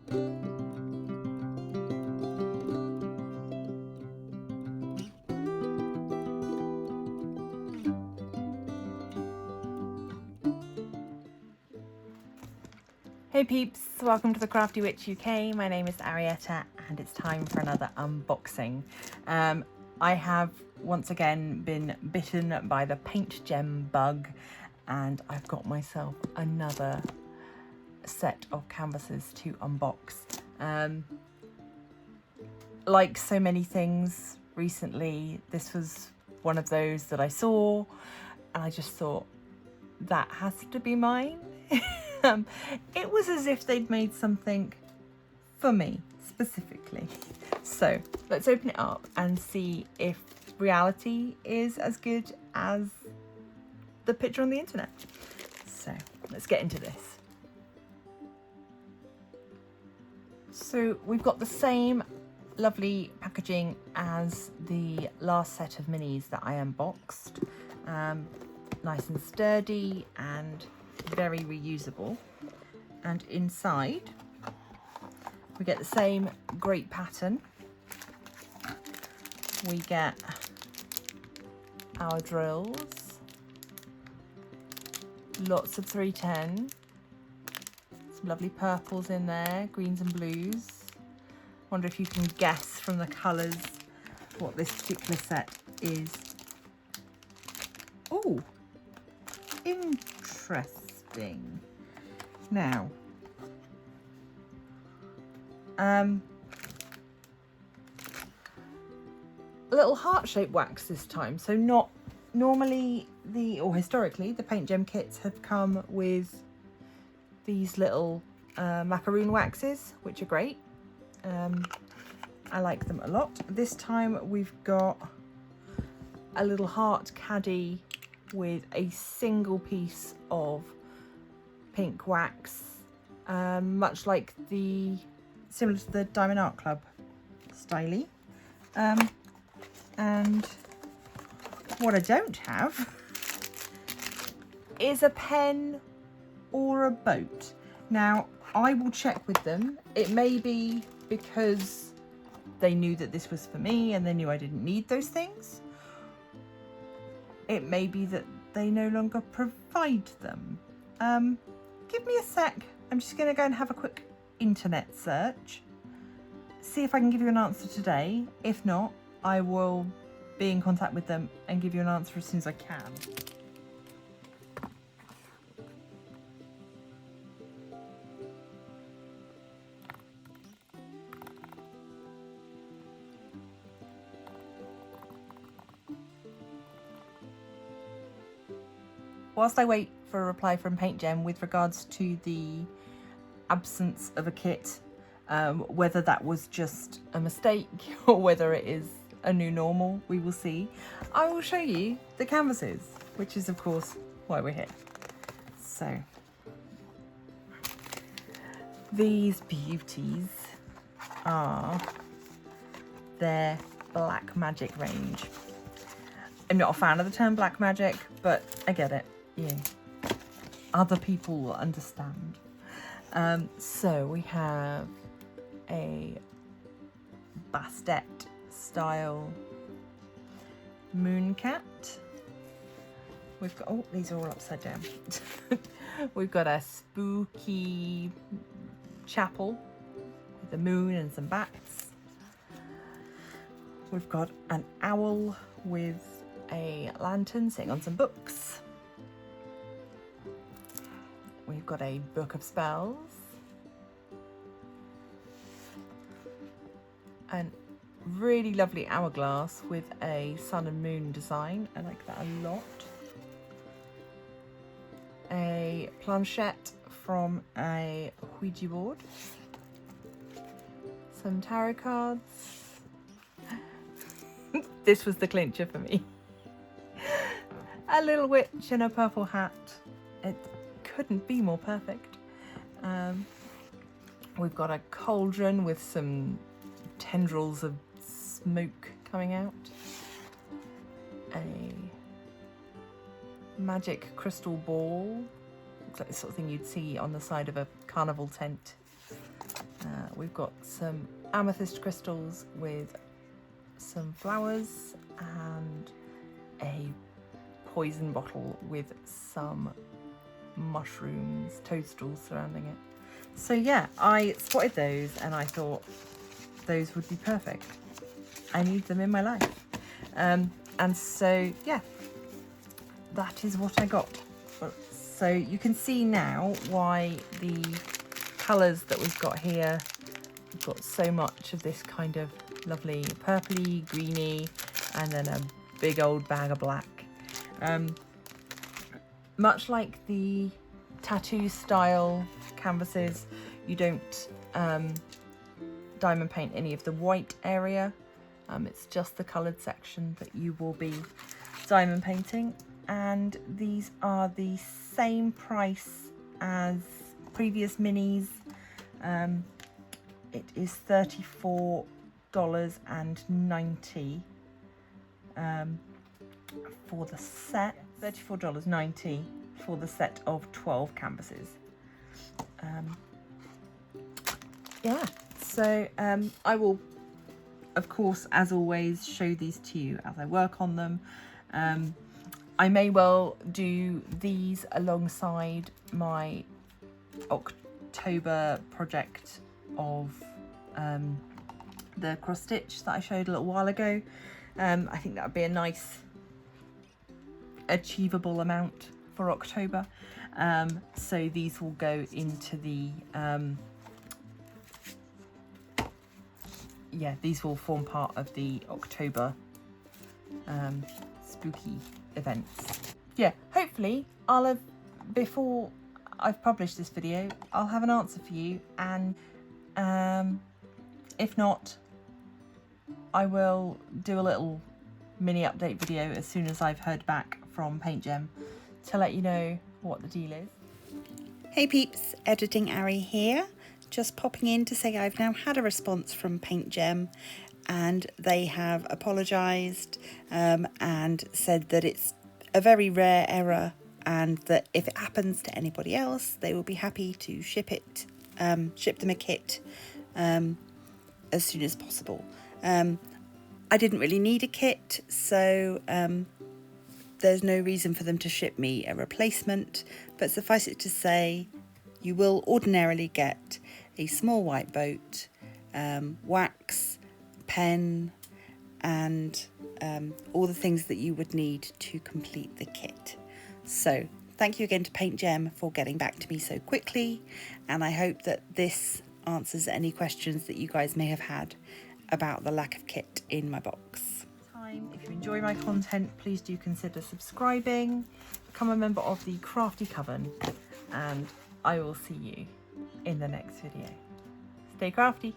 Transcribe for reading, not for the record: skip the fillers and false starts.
Hey peeps, welcome to the Crafty Witch UK. My name is Arietta and it's time for another unboxing. I have once again been bitten by the paint gem bug and I've got myself another set of canvases to unbox. Like so many things recently, this was one of those that I saw and I just thought that has to be mine. It was as if they'd made something for me specifically. So let's open it up and see if reality is as good as the picture on the internet. So let's get into this. So we've got the same lovely packaging as the last set of minis that I unboxed. Nice and sturdy and very reusable, and inside we get the same great pattern. We get our drills, lots of 310, some lovely purples in there, greens and blues. Wonder if you can guess from the colours what this particular set is. Oh, interesting. Now, a little heart-shaped wax this time. So not normally historically the paint gem kits have come with these little macaroon waxes, which are great. I like them a lot. This time we've got a little heart caddy with a single piece of pink wax, much like similar to the Diamond Art Club styly. And what I don't have is a pen or a boat. Now I will check with them. It may be because they knew that this was for me and they knew I didn't need those things. It may be that they no longer provide them. Give me a sec. I'm just going to go and have a quick internet search. See if I can give you an answer today. If not, I will be in contact with them and give you an answer as soon as I can. Whilst I wait for a reply from Paint Gem with regards to the absence of a kit, whether that was just a mistake or whether it is a new normal, we will see. I will show you the canvases, which is of course why we're here. So these beauties are their Black Magic range. I'm not a fan of the term Black Magic, but I get it. Yeah, other people will understand. So we have a Bastet style mooncat. We've got, oh, these are all upside down. We've got a spooky chapel with a moon and some bats. We've got an owl with a lantern sitting on some books. We've got a book of spells. And really lovely hourglass with a sun and moon design. I like that a lot. A planchette from a Ouija board. Some tarot cards. This was the clincher for me. A little witch in a purple hat. It couldn't be more perfect. We've got a cauldron with some tendrils of smoke coming out. A magic crystal ball. Looks like the sort of thing you'd see on the side of a carnival tent. we've got some amethyst crystals with some flowers and a poison bottle with some mushrooms, toadstools surrounding it. So yeah, I spotted those and I thought those would be perfect. I need them in my life. And so yeah, that is what I got. So you can see now why the colours that we've got here, we've got so much of this kind of lovely purpley, greeny, and then a big old bag of black. Much like the tattoo style canvases, you don't diamond paint any of the white area. It's just the coloured section that you will be diamond painting, and these are the same price as previous minis. It is $34.90 for the set. $34.90 for the set of 12 canvases. Yeah, so I will, of course, as always, show these to you as I work on them. I may well do these alongside my October project of the cross stitch that I showed a little while ago. I think that would be a nice achievable amount for October. So these will go into the yeah, these will form part of the October spooky events. Yeah, hopefully I'll have, before I've published this video, I'll have an answer for you, and if not, I will do a little mini update video as soon as I've heard back from Paint Gem to let you know what the deal is. Hey peeps, Editing Ari here. Just popping in to say I've now had a response from Paint Gem, and they have apologised and said that it's a very rare error, and that if it happens to anybody else, they will be happy to ship them a kit as soon as possible. I didn't really need a kit, so there's no reason for them to ship me a replacement, but suffice it to say, you will ordinarily get a small white boat, wax, pen, and all the things that you would need to complete the kit. So thank you again to Paint Gem for getting back to me so quickly, and I hope that this answers any questions that you guys may have had about the lack of kit in my box. If you enjoy my content, please do consider subscribing, become a member of the Crafty Coven, and I will see you in the next video. Stay crafty!